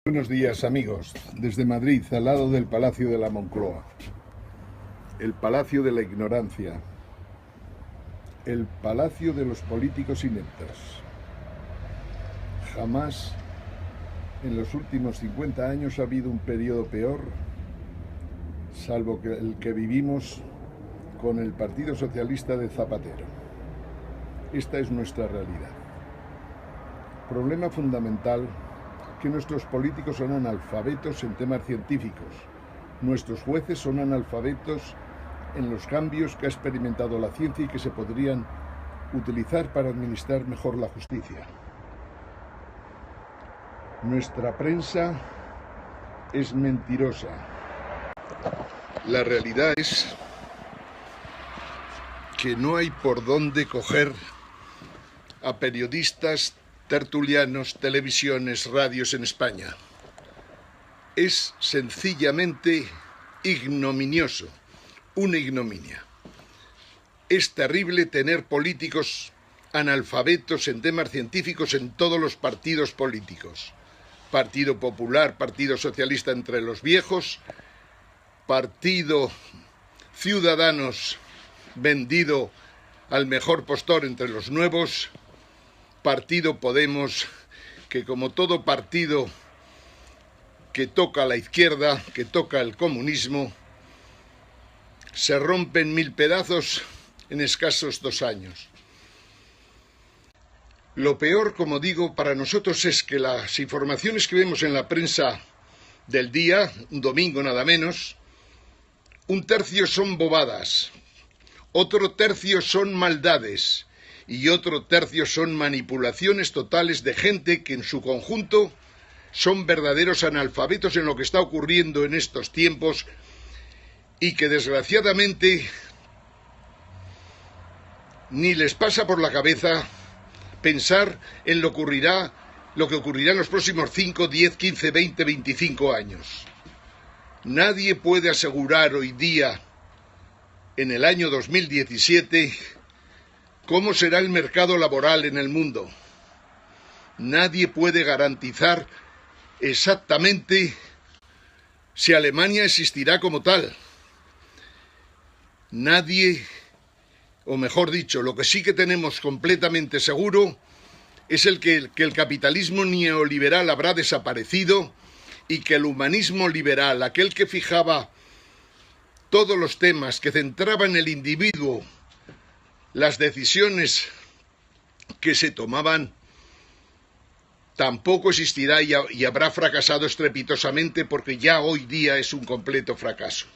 Buenos días, amigos, desde Madrid, al lado del Palacio de la Moncloa, el Palacio de la Ignorancia, el Palacio de los políticos ineptos. Jamás en los últimos 50 años ha habido un periodo peor, salvo que el que vivimos con el Partido Socialista de Zapatero. Esta es nuestra realidad. Problema fundamental: que nuestros políticos son analfabetos en temas científicos. Nuestros jueces son analfabetos en los cambios que ha experimentado la ciencia y que se podrían utilizar para administrar mejor la justicia. Nuestra prensa es mentirosa. La realidad es que no hay por dónde coger a periodistas, tertulianos, televisiones, radios en España. Es sencillamente ignominioso, una ignominia. Es terrible tener políticos analfabetos en temas científicos en todos los partidos políticos. Partido Popular, Partido Socialista entre los viejos, Partido Ciudadanos vendido al mejor postor entre los nuevos, Partido Podemos, que como todo partido que toca a la izquierda, que toca el comunismo, se rompe en mil pedazos en escasos 2 años. Lo peor, como digo, para nosotros es que las informaciones que vemos en la prensa del día, un domingo nada menos, 1/3 son bobadas, otro tercio son maldades, y otro tercio son manipulaciones totales de gente que en su conjunto son verdaderos analfabetos en lo que está ocurriendo en estos tiempos y que desgraciadamente ni les pasa por la cabeza pensar en lo que ocurrirá en los próximos 5, 10, 15, 20, 25 años. Nadie puede asegurar hoy día, en el año 2017, ¿cómo será el mercado laboral en el mundo? Nadie puede garantizar exactamente si Alemania existirá como tal. Nadie, o mejor dicho, lo que sí que tenemos completamente seguro es que el capitalismo neoliberal habrá desaparecido y que el humanismo liberal, aquel que fijaba todos los temas, que centraba en el individuo las decisiones que se tomaban, tampoco existirá y habrá fracasado estrepitosamente, porque ya hoy día es un completo fracaso.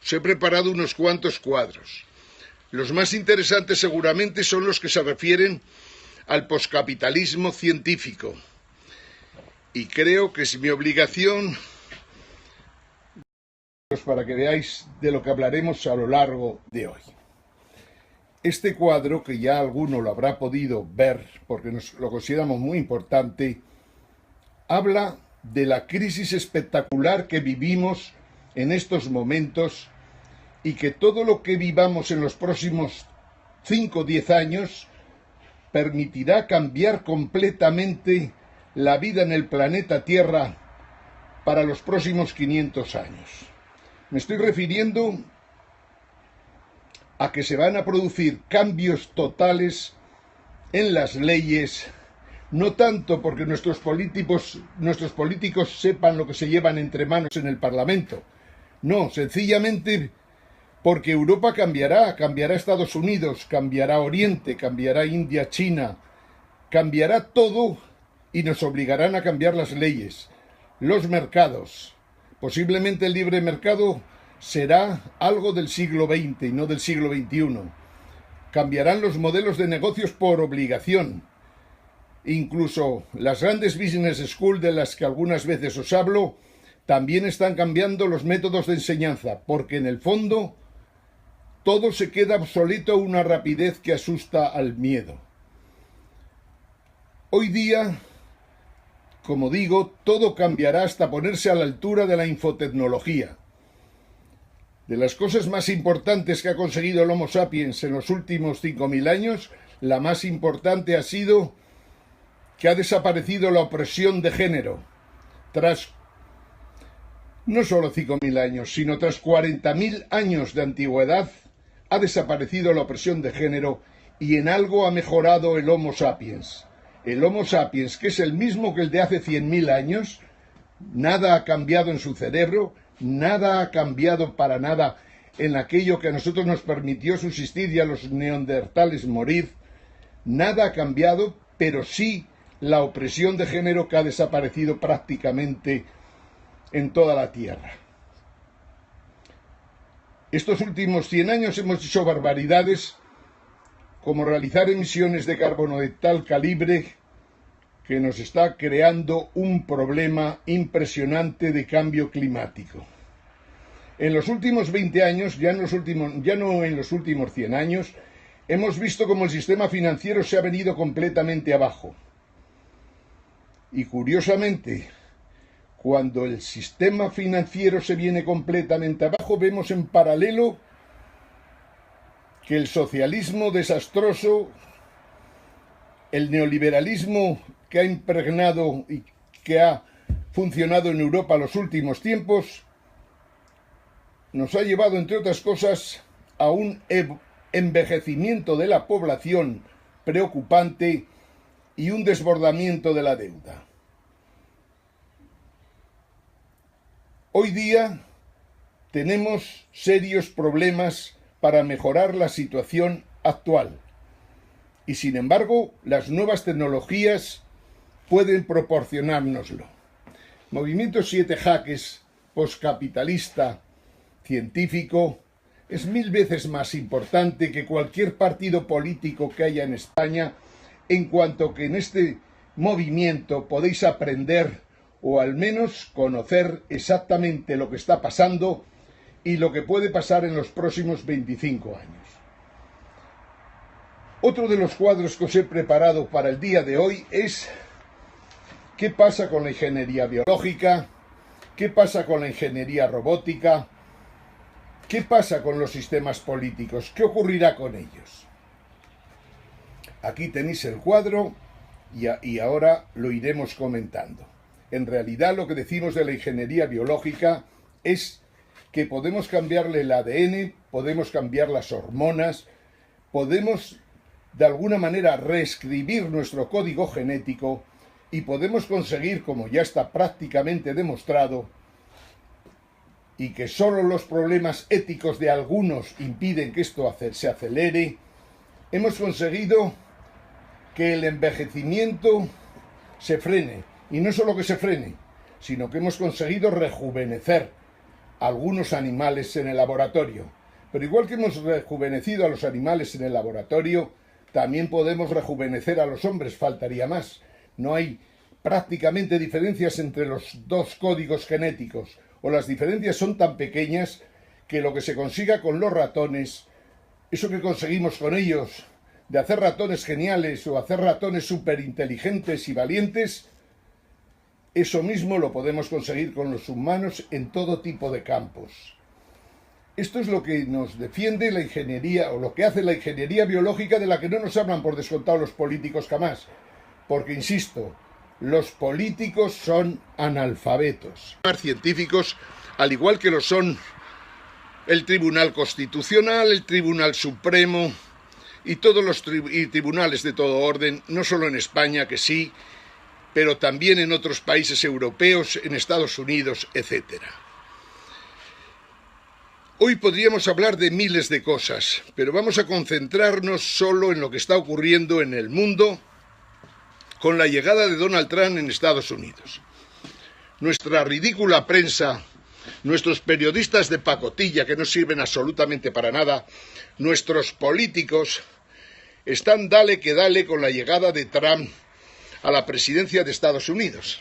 Os he preparado unos cuantos cuadros. Los más interesantes seguramente son los que se refieren al poscapitalismo científico. Y creo que es mi obligación para que veáis de lo que hablaremos a lo largo de hoy. Este cuadro, que ya alguno lo habrá podido ver porque lo consideramos muy importante, habla de la crisis espectacular que vivimos en estos momentos y que todo lo que vivamos en los próximos 5 o 10 años permitirá cambiar completamente la vida en el planeta Tierra para los próximos 500 años. Me estoy refiriendo a que se van a producir cambios totales en las leyes, no tanto porque nuestros políticos sepan lo que se llevan entre manos en el Parlamento, no, sencillamente porque Europa cambiará Estados Unidos, cambiará Oriente, cambiará India, China, cambiará todo y nos obligarán a cambiar las leyes, los mercados. Posiblemente el libre mercado será algo del siglo XX y no del siglo XXI. Cambiarán los modelos de negocios por obligación. Incluso las grandes business schools de las que algunas veces os hablo también están cambiando los métodos de enseñanza, porque en el fondo todo se queda obsoleto a una rapidez que asusta al miedo. Hoy día, como digo, todo cambiará hasta ponerse a la altura de la infotecnología. De las cosas más importantes que ha conseguido el Homo sapiens en los últimos 5000 años, la más importante ha sido que ha desaparecido la opresión de género. Tras no solo 5.000 años, sino tras 40.000 años de antigüedad, ha desaparecido la opresión de género y en algo ha mejorado el Homo sapiens. El Homo sapiens, que es el mismo que el de hace 100.000 años, nada ha cambiado en su cerebro, nada ha cambiado para nada en aquello que a nosotros nos permitió subsistir y a los neandertales morir. Nada ha cambiado, pero sí la opresión de género, que ha desaparecido prácticamente en toda la Tierra. Estos últimos 100 años hemos hecho barbaridades como realizar emisiones de carbono de tal calibre que nos está creando un problema impresionante de cambio climático. En los últimos 20 años, ya no en los últimos 100 años, hemos visto cómo el sistema financiero se ha venido completamente abajo. Y curiosamente, cuando el sistema financiero se viene completamente abajo, vemos en paralelo que el socialismo desastroso, el neoliberalismo que ha impregnado y que ha funcionado en Europa los últimos tiempos, nos ha llevado, entre otras cosas, a un envejecimiento de la población preocupante y un desbordamiento de la deuda. Hoy día tenemos serios problemas para mejorar la situación actual y, sin embargo, las nuevas tecnologías pueden proporcionárnoslo. Movimiento 7 Jaques, postcapitalista, científico, es 1000 veces más importante que cualquier partido político que haya en España, en cuanto que en este movimiento podéis aprender o al menos conocer exactamente lo que está pasando y lo que puede pasar en los próximos 25 años. Otro de los cuadros que os he preparado para el día de hoy es qué pasa con la ingeniería biológica, qué pasa con la ingeniería robótica, qué pasa con los sistemas políticos, qué ocurrirá con ellos. Aquí tenéis el cuadro y ahora lo iremos comentando. En realidad, lo que decimos de la ingeniería biológica es que podemos cambiarle el ADN, podemos cambiar las hormonas, podemos de alguna manera reescribir nuestro código genético y podemos conseguir, como ya está prácticamente demostrado, y que solo los problemas éticos de algunos impiden que esto se acelere, hemos conseguido que el envejecimiento se frene. Y no solo que se frene, sino que hemos conseguido rejuvenecer algunos animales en el laboratorio. Pero igual que hemos rejuvenecido a los animales en el laboratorio, también podemos rejuvenecer a los hombres, faltaría más. No hay prácticamente diferencias entre los dos códigos genéticos, o las diferencias son tan pequeñas que lo que se consiga con los ratones, eso que conseguimos con ellos, de hacer ratones geniales o hacer ratones superinteligentes y valientes, eso mismo lo podemos conseguir con los humanos en todo tipo de campos. Esto es lo que nos defiende la ingeniería, o lo que hace la ingeniería biológica, de la que no nos hablan por descontado los políticos jamás. Porque, insisto, los políticos son analfabetos. Los científicos, al igual que lo son el Tribunal Constitucional, el Tribunal Supremo y todos los tribunales de todo orden, no solo en España, que sí, pero también en otros países europeos, en Estados Unidos, etc. Hoy podríamos hablar de miles de cosas, pero vamos a concentrarnos solo en lo que está ocurriendo en el mundo con la llegada de Donald Trump en Estados Unidos. Nuestra ridícula prensa, nuestros periodistas de pacotilla que no sirven absolutamente para nada, nuestros políticos, están dale que dale con la llegada de Trump a la presidencia de Estados Unidos.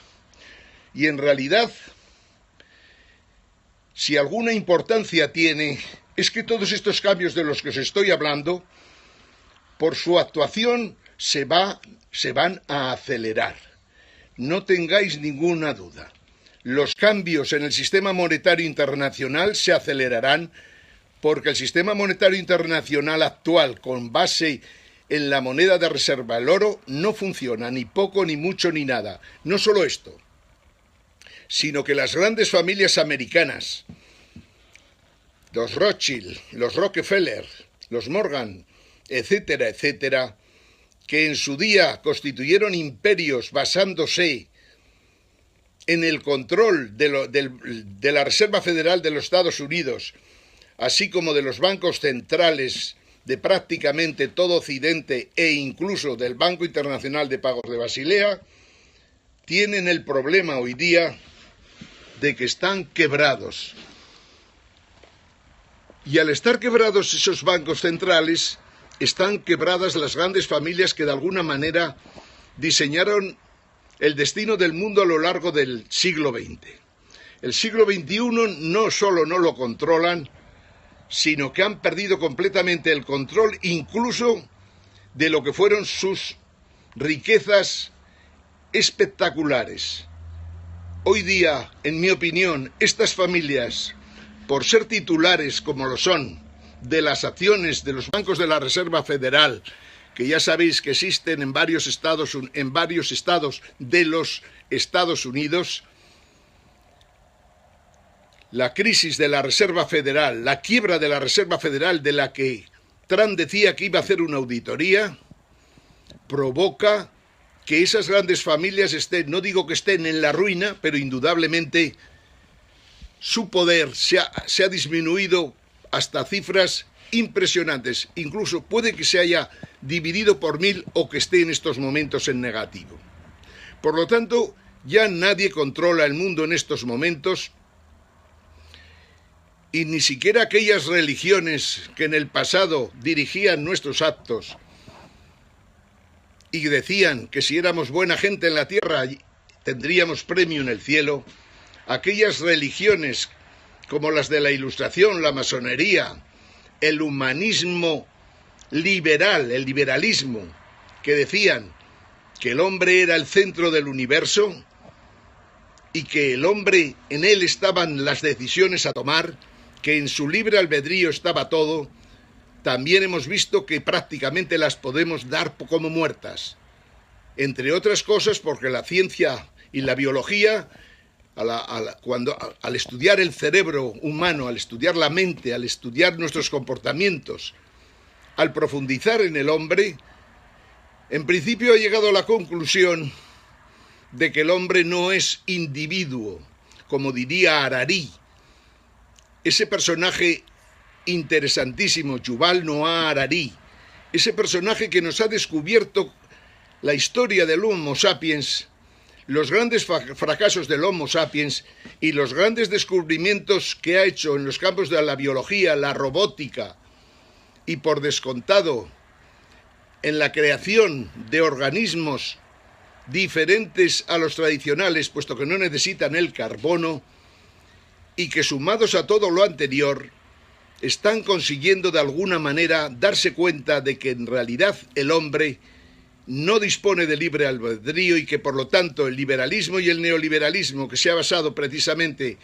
Y en realidad, si alguna importancia tiene, es que todos estos cambios de los que os estoy hablando, por su actuación se van a acelerar. No tengáis ninguna duda. Los cambios en el sistema monetario internacional se acelerarán porque el sistema monetario internacional actual, con base en la moneda de reserva, el oro, no funciona, ni poco, ni mucho, ni nada. No solo esto, sino que las grandes familias americanas, los Rothschild, los Rockefeller, los Morgan, etcétera, etcétera, que en su día constituyeron imperios basándose en el control de la Reserva Federal de los Estados Unidos, así como de los bancos centrales de prácticamente todo Occidente e incluso del Banco Internacional de Pagos de Basilea, tienen el problema hoy día de que están quebrados. Y al estar quebrados esos bancos centrales, están quebradas las grandes familias que de alguna manera diseñaron el destino del mundo a lo largo del siglo XX. El siglo XXI no solo no lo controlan, sino que han perdido completamente el control incluso de lo que fueron sus riquezas espectaculares. Hoy día, en mi opinión, estas familias, por ser titulares como lo son de las acciones de los bancos de la Reserva Federal, que ya sabéis que existen en varios estados de los Estados Unidos, la crisis de la Reserva Federal, la quiebra de la Reserva Federal de la que Trump decía que iba a hacer una auditoría, provoca que esas grandes familias estén, no digo que estén en la ruina, pero indudablemente su poder se ha disminuido hasta cifras impresionantes. Incluso puede que se haya dividido por 1000 o que esté en estos momentos en negativo. Por lo tanto, ya nadie controla el mundo en estos momentos y ni siquiera aquellas religiones que en el pasado dirigían nuestros actos y decían que si éramos buena gente en la tierra tendríamos premio en el cielo, aquellas religiones como las de la Ilustración, la masonería, el humanismo liberal, el liberalismo, que decían que el hombre era el centro del universo y que el hombre, en él estaban las decisiones a tomar, que en su libre albedrío estaba todo, también hemos visto que prácticamente las podemos dar como muertas. Entre otras cosas porque la ciencia y la biología, al estudiar el cerebro humano, al estudiar la mente, al estudiar nuestros comportamientos, al profundizar en el hombre, en principio ha llegado a la conclusión de que el hombre no es individuo, como diría Harari, ese personaje interesantísimo, Yuval Noah Harari, ese personaje que nos ha descubierto la historia del Homo sapiens, los grandes fracasos del Homo sapiens y los grandes descubrimientos que ha hecho en los campos de la biología, la robótica y, por descontado, en la creación de organismos diferentes a los tradicionales, puesto que no necesitan el carbono, y que sumados a todo lo anterior, están consiguiendo de alguna manera darse cuenta de que en realidad el hombre no dispone de libre albedrío y que por lo tanto el liberalismo y el neoliberalismo, que se ha basado precisamente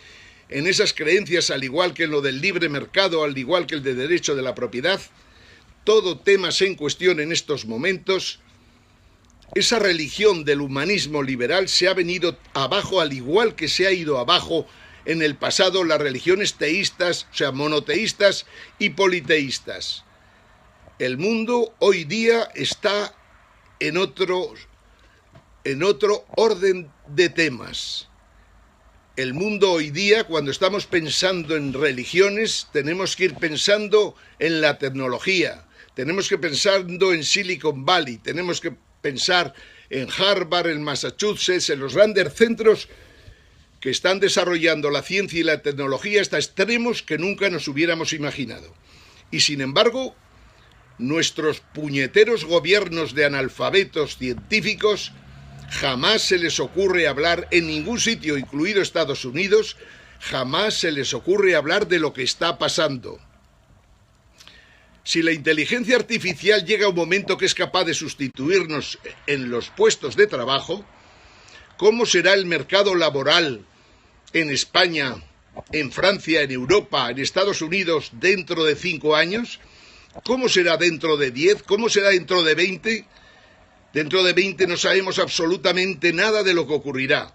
en esas creencias, al igual que en lo del libre mercado, al igual que el de derecho de la propiedad, todo temas en cuestión en estos momentos, esa religión del humanismo liberal se ha venido abajo, al igual que se ha ido abajo en el pasado las religiones teístas, o sea, monoteístas y politeístas. El mundo hoy día está en otro orden de temas. El mundo hoy día, cuando estamos pensando en religiones, tenemos que ir pensando en la tecnología, tenemos que pensando en Silicon Valley, tenemos que pensar en Harvard, en Massachusetts, en los grandes centros que están desarrollando la ciencia y la tecnología hasta extremos que nunca nos hubiéramos imaginado. Y sin embargo, nuestros puñeteros gobiernos de analfabetos científicos jamás se les ocurre hablar en ningún sitio, incluido Estados Unidos, jamás se les ocurre hablar de lo que está pasando. Si la inteligencia artificial llega a un momento que es capaz de sustituirnos en los puestos de trabajo, ¿cómo será el mercado laboral en España, en Francia, en Europa, en Estados Unidos dentro de 5 años? ¿Cómo será dentro de 10? ¿Cómo será dentro de 20? Dentro de 20 no sabemos absolutamente nada de lo que ocurrirá.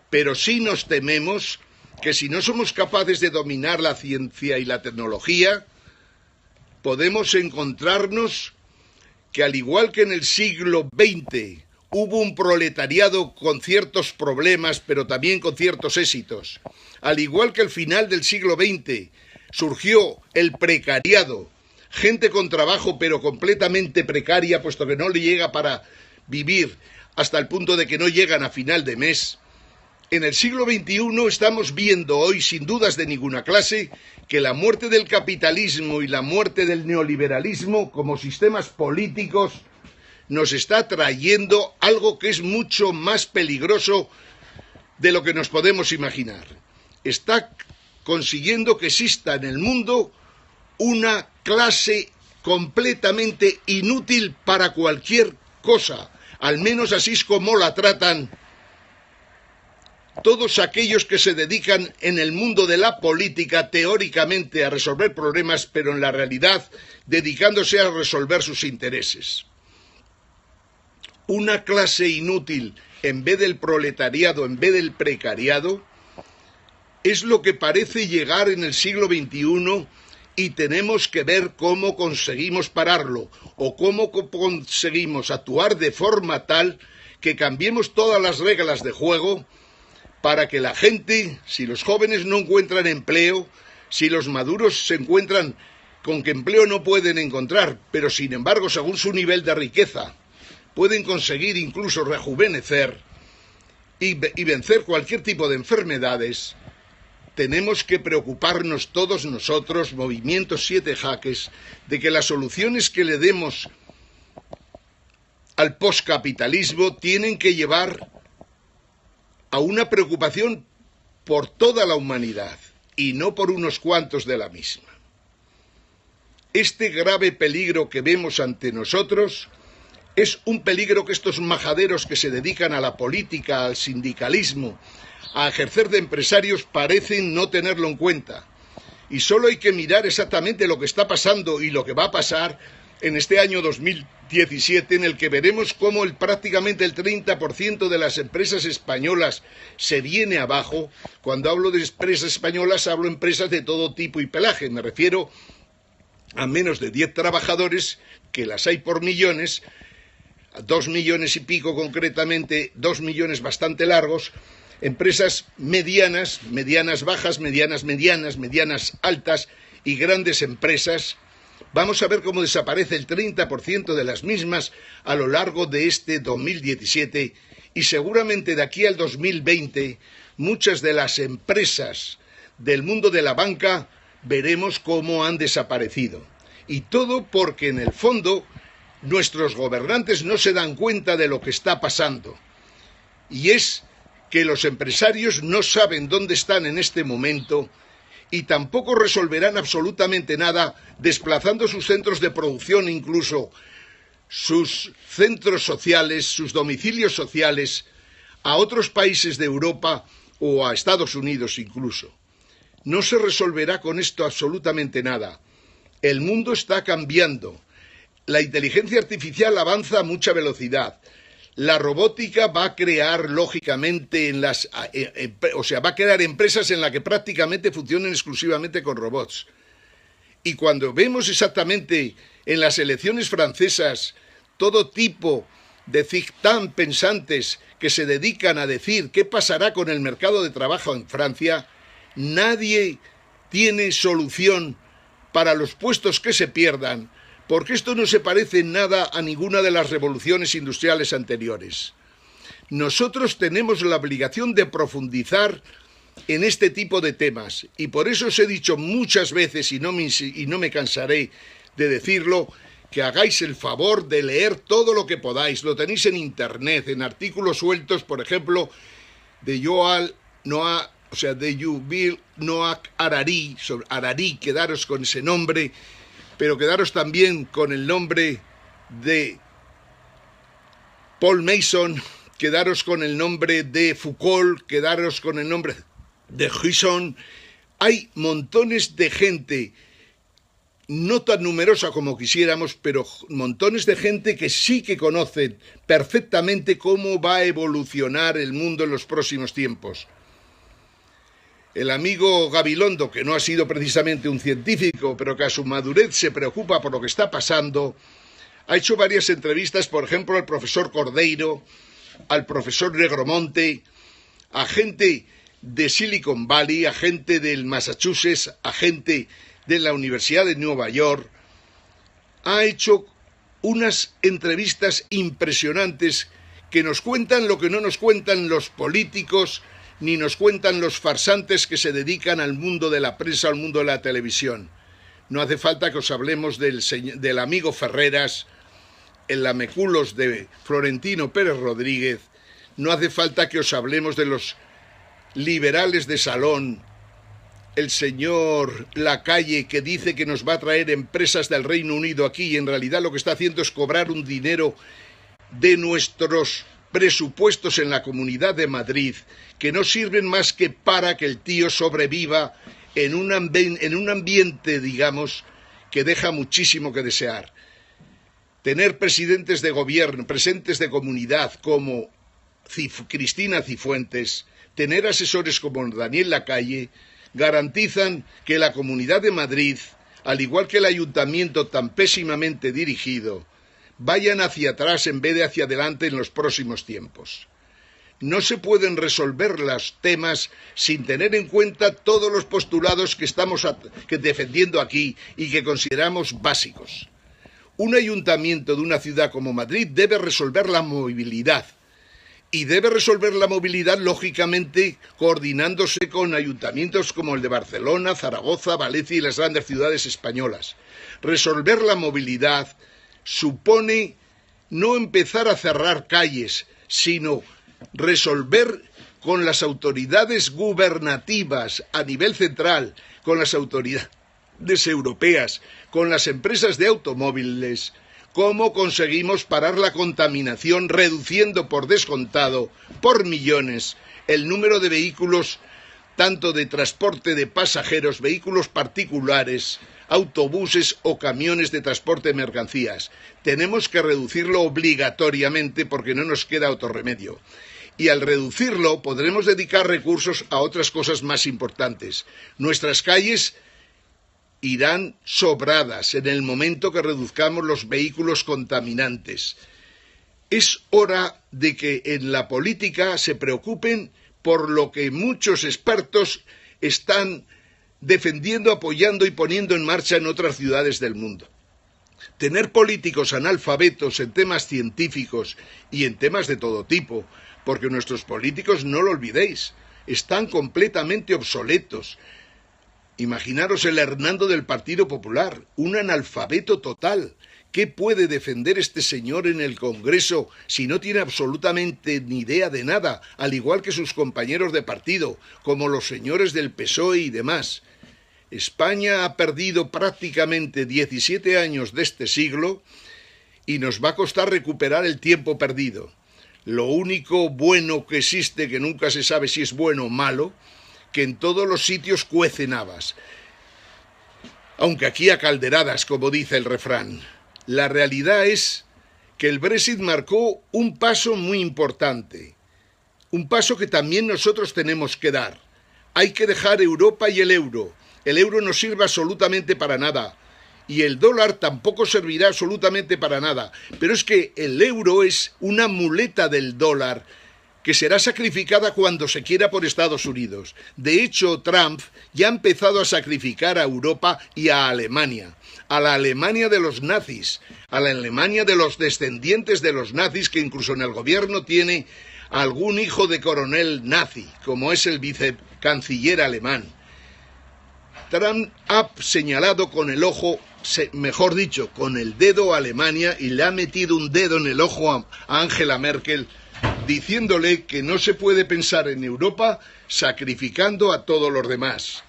pero sí nos tememos que si no somos capaces de dominar la ciencia y la tecnología, podemos encontrarnos que al igual que en el siglo XX hubo un proletariado con ciertos problemas, pero también con ciertos éxitos, al igual que al final del siglo XX surgió el precariado, gente con trabajo pero completamente precaria, puesto que no le llega para vivir hasta el punto de que no llegan a final de mes. En el siglo XXI estamos viendo hoy, sin dudas de ninguna clase, que la muerte del capitalismo y la muerte del neoliberalismo como sistemas políticos nos está trayendo algo que es mucho más peligroso de lo que nos podemos imaginar. Está consiguiendo que exista en el mundo una clase completamente inútil para cualquier cosa, al menos así es como la tratan todos aquellos que se dedican en el mundo de la política teóricamente a resolver problemas, pero en la realidad dedicándose a resolver sus intereses. Una clase inútil en vez del proletariado, en vez del precariado, es lo que parece llegar en el siglo XXI y tenemos que ver cómo conseguimos pararlo o cómo conseguimos actuar de forma tal que cambiemos todas las reglas de juego para que la gente, si los jóvenes no encuentran empleo, si los maduros se encuentran con que empleo no pueden encontrar, pero sin embargo, según su nivel de riqueza, pueden conseguir incluso rejuvenecer y vencer cualquier tipo de enfermedades, tenemos que preocuparnos todos nosotros, Movimiento 7 Jaques, de que las soluciones que le demos al poscapitalismo tienen que llevar a una preocupación por toda la humanidad y no por unos cuantos de la misma. Este grave peligro que vemos ante nosotros es un peligro que estos majaderos que se dedican a la política, al sindicalismo, a ejercer de empresarios parecen no tenerlo en cuenta. Y solo hay que mirar exactamente lo que está pasando y lo que va a pasar en este año 2017, en el que veremos cómo prácticamente el 30% de las empresas españolas se viene abajo. Cuando hablo de empresas españolas, hablo de empresas de todo tipo y pelaje. Me refiero a menos de 10 trabajadores, que las hay por millones, 2 millones y pico concretamente, 2 millones bastante largos, empresas medianas, medianas bajas, medianas medianas, medianas altas y grandes empresas. Vamos a ver cómo desaparece el 30% de las mismas a lo largo de este 2017 y seguramente de aquí al 2020 muchas de las empresas del mundo de la banca veremos cómo han desaparecido. Y todo porque en el fondo nuestros gobernantes no se dan cuenta de lo que está pasando. Y es que los empresarios no saben dónde están en este momento y tampoco resolverán absolutamente nada desplazando sus centros de producción, incluso sus centros sociales, sus domicilios sociales, a otros países de Europa o a Estados Unidos incluso. No se resolverá con esto absolutamente nada. El mundo está cambiando. La inteligencia artificial avanza a mucha velocidad. La robótica va a crear, lógicamente, va a crear empresas en las que prácticamente funcionen exclusivamente con robots. Y cuando vemos exactamente en las elecciones francesas todo tipo de think tank pensantes que se dedican a decir qué pasará con el mercado de trabajo en Francia, nadie tiene solución para los puestos que se pierdan, porque esto no se parece en nada a ninguna de las revoluciones industriales anteriores. Nosotros tenemos la obligación de profundizar en este tipo de temas, y por eso os he dicho muchas veces, y no me cansaré de decirlo, que hagáis el favor de leer todo lo que podáis. Lo tenéis en internet, en artículos sueltos, por ejemplo, de Yuval Noah Harari, sobre Harari, quedaros con ese nombre, pero quedaros también con el nombre de Paul Mason, quedaros con el nombre de Foucault, quedaros con el nombre de Huysson. Hay montones de gente no tan numerosa como quisiéramos, pero montones de gente que sí que conocen perfectamente cómo va a evolucionar el mundo en los próximos tiempos. El amigo Gabilondo, que no ha sido precisamente un científico, pero que a su madurez se preocupa por lo que está pasando, ha hecho varias entrevistas, por ejemplo, al profesor Cordeiro, al profesor Negromonte, a gente de Silicon Valley, a gente del Massachusetts, a gente de la Universidad de Nueva York. Ha hecho unas entrevistas impresionantes que nos cuentan lo que no nos cuentan los políticos, ni nos cuentan los farsantes que se dedican al mundo de la prensa, al mundo de la televisión. No hace falta que os hablemos del amigo Ferreras, el lameculos de Florentino Pérez Rodríguez. No hace falta que os hablemos de los liberales de salón, el señor Lacalle, que dice que nos va a traer empresas del Reino Unido aquí y en realidad lo que está haciendo es cobrar un dinero de nuestros presupuestos en la Comunidad de Madrid, que no sirven más que para que el tío sobreviva en un ambiente, digamos, que deja muchísimo que desear. Tener presidentes de gobierno, presidentes de comunidad como Cristina Cifuentes, tener asesores como Daniel Lacalle, garantizan que la Comunidad de Madrid, al igual que el ayuntamiento tan pésimamente dirigido, vayan hacia atrás en vez de hacia adelante en los próximos tiempos. No se pueden resolver los temas sin tener en cuenta todos los postulados que estamos defendiendo aquí y que consideramos básicos. Un ayuntamiento de una ciudad como Madrid debe resolver la movilidad. Y debe resolver la movilidad, lógicamente, coordinándose con ayuntamientos como el de Barcelona, Zaragoza, Valencia y las grandes ciudades españolas. Resolver la movilidad supone no empezar a cerrar calles, sino resolver con las autoridades gubernativas a nivel central, con las autoridades europeas, con las empresas de automóviles, cómo conseguimos parar la contaminación reduciendo por descontado, por millones, el número de vehículos, tanto de transporte de pasajeros, vehículos particulares, autobuses o camiones de transporte de mercancías. Tenemos que reducirlo obligatoriamente porque no nos queda otro remedio. Y al reducirlo podremos dedicar recursos a otras cosas más importantes. Nuestras calles irán sobradas en el momento que reduzcamos los vehículos contaminantes. Es hora de que en la política se preocupen por lo que muchos expertos están defendiendo, apoyando y poniendo en marcha en otras ciudades del mundo. Tener políticos analfabetos en temas científicos y en temas de todo tipo, porque nuestros políticos, no lo olvidéis, están completamente obsoletos. Imaginaros el Hernando del Partido Popular, un analfabeto total. ¿Qué puede defender este señor en el Congreso si no tiene absolutamente ni idea de nada, al igual que sus compañeros de partido, como los señores del PSOE y demás? España ha perdido prácticamente 17 años de este siglo y nos va a costar recuperar el tiempo perdido. Lo único bueno que existe, que nunca se sabe si es bueno o malo, que en todos los sitios cuecen habas, aunque aquí a calderadas, como dice el refrán. La realidad es que el Brexit marcó un paso muy importante, un paso que también nosotros tenemos que dar. Hay que dejar Europa y el euro. El euro no sirve absolutamente para nada y el dólar tampoco servirá absolutamente para nada. Pero es que el euro es una muleta del dólar que será sacrificada cuando se quiera por Estados Unidos. De hecho, Trump ya ha empezado a sacrificar a Europa y a Alemania, a la Alemania de los nazis, a la Alemania de los descendientes de los nazis, que incluso en el gobierno tiene algún hijo de coronel nazi, como es el vicecanciller alemán. Trump ha señalado con el ojo, mejor dicho, con el dedo a Alemania y le ha metido un dedo en el ojo a Angela Merkel, diciéndole que no se puede pensar en Europa sacrificando a todos los demás.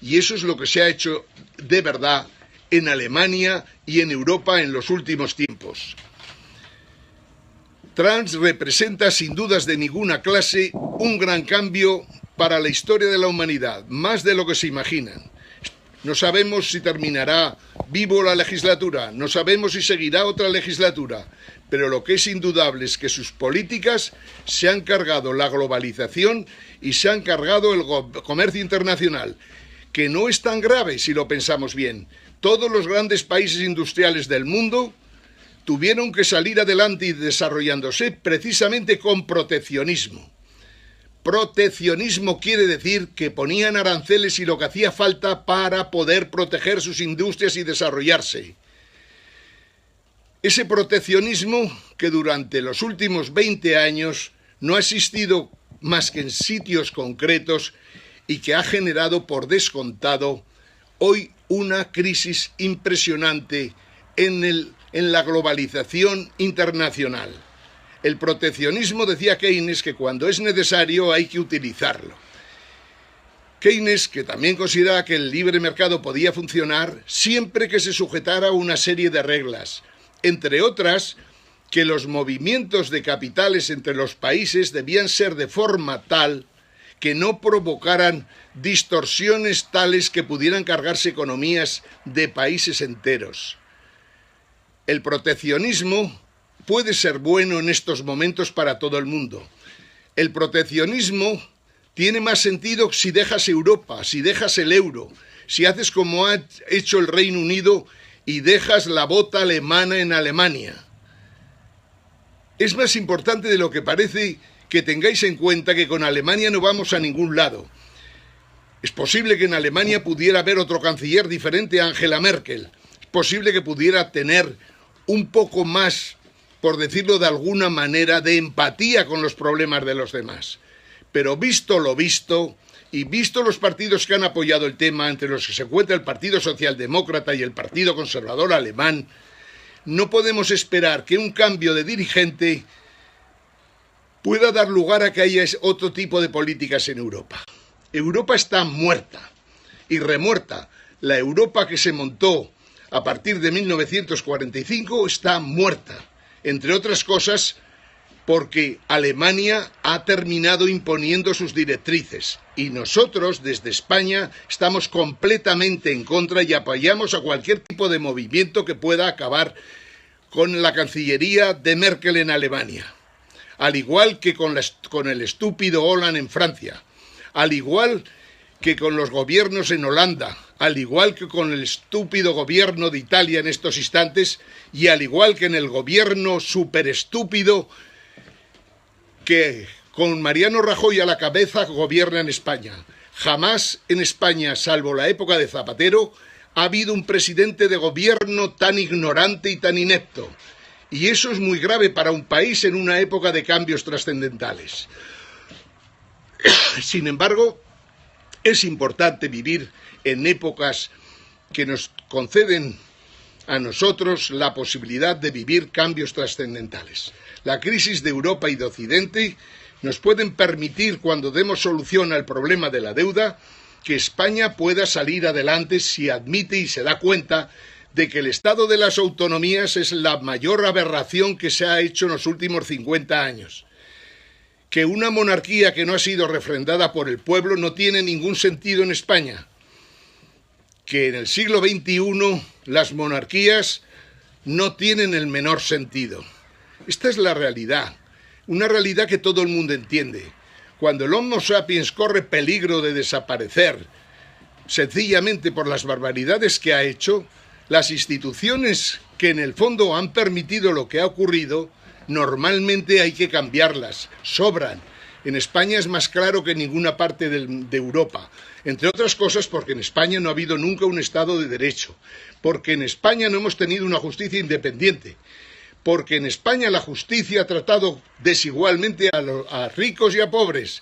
Y eso es lo que se ha hecho de verdad en Alemania y en Europa en los últimos tiempos. Trump representa sin dudas de ninguna clase un gran cambio para la historia de la humanidad, más de lo que se imaginan. No sabemos si terminará vivo la legislatura, no sabemos si seguirá otra legislatura, pero lo que es indudable es que sus políticas se han cargado la globalización y se han cargado el comercio internacional, que no es tan grave si lo pensamos bien. Todos los grandes países industriales del mundo tuvieron que salir adelante y desarrollándose precisamente con proteccionismo. Proteccionismo quiere decir que ponían aranceles y lo que hacía falta para poder proteger sus industrias y desarrollarse. Ese proteccionismo que durante los últimos 20 años no ha existido más que en sitios concretos y que ha generado por descontado hoy una crisis impresionante en la globalización internacional. El proteccionismo, decía Keynes, que cuando es necesario hay que utilizarlo. Keynes, que también consideraba que el libre mercado podía funcionar siempre que se sujetara a una serie de reglas, entre otras, que los movimientos de capitales entre los países debían ser de forma tal que no provocaran distorsiones tales que pudieran cargarse economías de países enteros. El proteccionismo puede ser bueno en estos momentos para todo el mundo. El proteccionismo tiene más sentido si dejas Europa, si dejas el euro, si haces como ha hecho el Reino Unido y dejas la bota alemana en Alemania. Es más importante de lo que parece que tengáis en cuenta que con Alemania no vamos a ningún lado. Es posible que en Alemania pudiera haber otro canciller diferente a Angela Merkel. Es posible que pudiera tener un poco más, por decirlo de alguna manera, de empatía con los problemas de los demás. Pero visto lo visto, y visto los partidos que han apoyado el tema, entre los que se encuentra el Partido Socialdemócrata y el Partido Conservador Alemán, no podemos esperar que un cambio de dirigente pueda dar lugar a que haya otro tipo de políticas en Europa. Europa está muerta y remuerta. La Europa que se montó a partir de 1945 está muerta, entre otras cosas porque Alemania ha terminado imponiendo sus directrices y nosotros desde España estamos completamente en contra y apoyamos a cualquier tipo de movimiento que pueda acabar con la Cancillería de Merkel en Alemania, al igual que con el estúpido Hollande en Francia, al igual que con los gobiernos en Holanda, al igual que con el estúpido gobierno de Italia en estos instantes y al igual que en el gobierno superestúpido que con Mariano Rajoy a la cabeza gobierna en España. Jamás en España, salvo la época de Zapatero, ha habido un presidente de gobierno tan ignorante y tan inepto. Y eso es muy grave para un país en una época de cambios trascendentales. Sin embargo, es importante vivir en épocas que nos conceden a nosotros la posibilidad de vivir cambios trascendentales. La crisis de Europa y de Occidente nos pueden permitir, cuando demos solución al problema de la deuda, que España pueda salir adelante si admite y se da cuenta de que el Estado de las autonomías es la mayor aberración que se ha hecho en los últimos 50 años. Que una monarquía que no ha sido refrendada por el pueblo no tiene ningún sentido en España. Que en el siglo XXI las monarquías no tienen el menor sentido. Esta es la realidad, una realidad que todo el mundo entiende. Cuando el Homo sapiens corre peligro de desaparecer, sencillamente por las barbaridades que ha hecho, las instituciones que en el fondo han permitido lo que ha ocurrido, normalmente hay que cambiarlas, sobran. En España es más claro que en ninguna parte de Europa, entre otras cosas porque en España no ha habido nunca un Estado de Derecho, porque en España no hemos tenido una justicia independiente, porque en España la justicia ha tratado desigualmente a ricos y a pobres.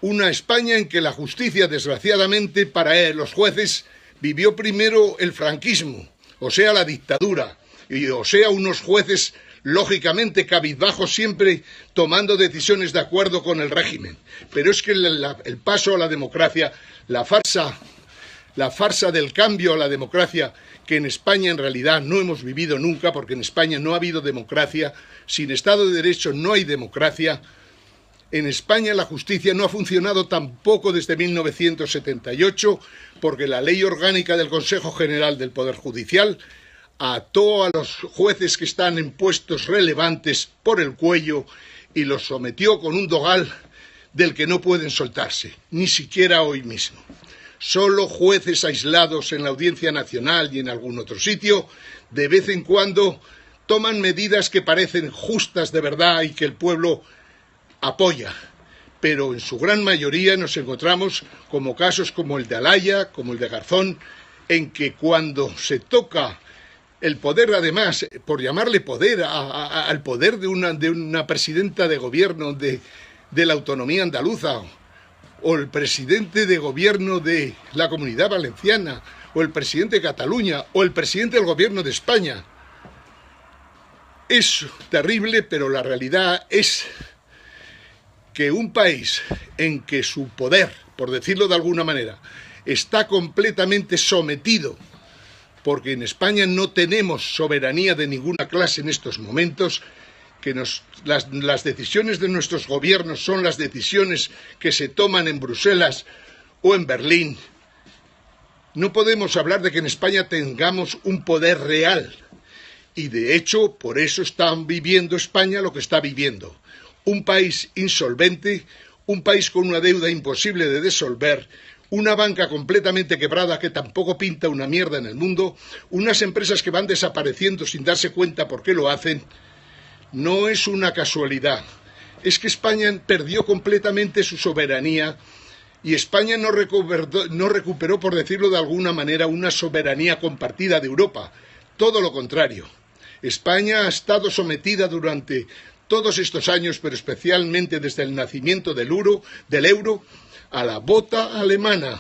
Una España en que la justicia, desgraciadamente, para los jueces vivió primero el franquismo, o sea, la dictadura, y o sea, unos jueces lógicamente cabizbajos siempre tomando decisiones de acuerdo con el régimen. Pero es que el paso a la democracia, la farsa del cambio a la democracia, que en España en realidad no hemos vivido nunca, porque en España no ha habido democracia, sin Estado de Derecho no hay democracia, En España la justicia no ha funcionado tampoco desde 1978 porque la Ley Orgánica del Consejo General del Poder Judicial ató a los jueces que están en puestos relevantes por el cuello y los sometió con un dogal del que no pueden soltarse, ni siquiera hoy mismo. Solo jueces aislados en la Audiencia Nacional y en algún otro sitio, de vez en cuando, toman medidas que parecen justas de verdad y que el pueblo apoya, pero en su gran mayoría nos encontramos como casos como el de Alaya, como el de Garzón, en que cuando se toca el poder, además, por llamarle poder al poder de una presidenta de gobierno de la autonomía andaluza, o el presidente de gobierno de la Comunidad Valenciana, o el presidente de Cataluña, o el presidente del gobierno de España, es terrible, pero la realidad es que un país en que su poder, por decirlo de alguna manera, está completamente sometido, porque en España no tenemos soberanía de ninguna clase en estos momentos, que las decisiones de nuestros gobiernos son las decisiones que se toman en Bruselas o en Berlín. No podemos hablar de que en España tengamos un poder real. Y de hecho, por eso está viviendo España lo que está viviendo. Un país insolvente, un país con una deuda imposible de disolver, una banca completamente quebrada que tampoco pinta una mierda en el mundo, unas empresas que van desapareciendo sin darse cuenta por qué lo hacen. No es una casualidad. Es que España perdió completamente su soberanía y España no recuperó, por decirlo de alguna manera, una soberanía compartida de Europa. Todo lo contrario. España ha estado sometida durante todos estos años, pero especialmente desde el nacimiento del euro, a la bota alemana.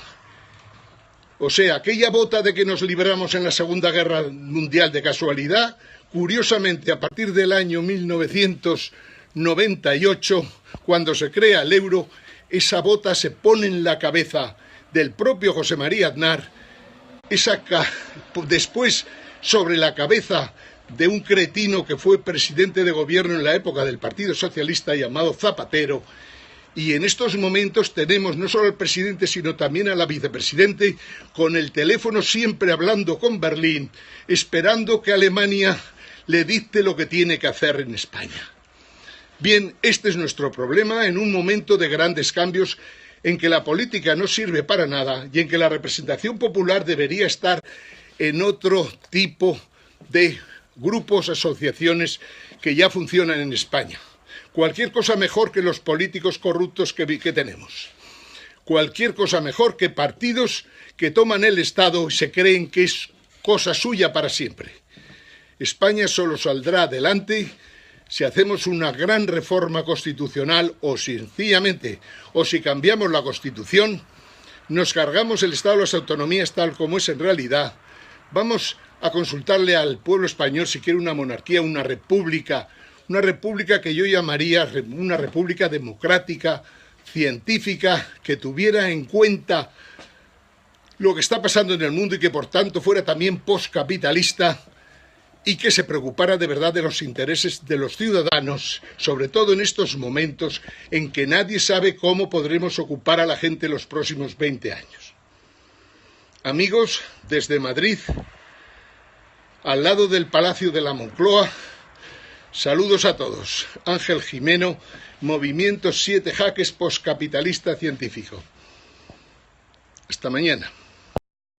O sea, aquella bota de que nos libramos en la Segunda Guerra Mundial de casualidad, curiosamente a partir del año 1998, cuando se crea el euro, esa bota se pone en la cabeza del propio José María Aznar, después sobre la cabeza de un cretino que fue presidente de gobierno en la época del Partido Socialista llamado Zapatero, y en estos momentos tenemos no solo al presidente sino también a la vicepresidente con el teléfono siempre hablando con Berlín, esperando que Alemania le dicte lo que tiene que hacer en España. Bien, este es nuestro problema en un momento de grandes cambios en que la política no sirve para nada y en que la representación popular debería estar en otro tipo de grupos, asociaciones que ya funcionan en España. Cualquier cosa mejor que los políticos corruptos que tenemos. Cualquier cosa mejor que partidos que toman el Estado y se creen que es cosa suya para siempre. España solo saldrá adelante si hacemos una gran reforma constitucional o sencillamente, o si cambiamos la Constitución, nos cargamos el Estado de las autonomías tal como es en realidad, vamos a consultarle al pueblo español si quiere una monarquía, una república que yo llamaría una república democrática, científica, que tuviera en cuenta lo que está pasando en el mundo y que por tanto fuera también postcapitalista y que se preocupara de verdad de los intereses de los ciudadanos, sobre todo en estos momentos en que nadie sabe cómo podremos ocupar a la gente los próximos 20 años. Amigos, desde Madrid, al lado del Palacio de la Moncloa, saludos a todos. Ángel Jimeno, Movimiento 7 Jaques Postcapitalista Científico. Hasta mañana.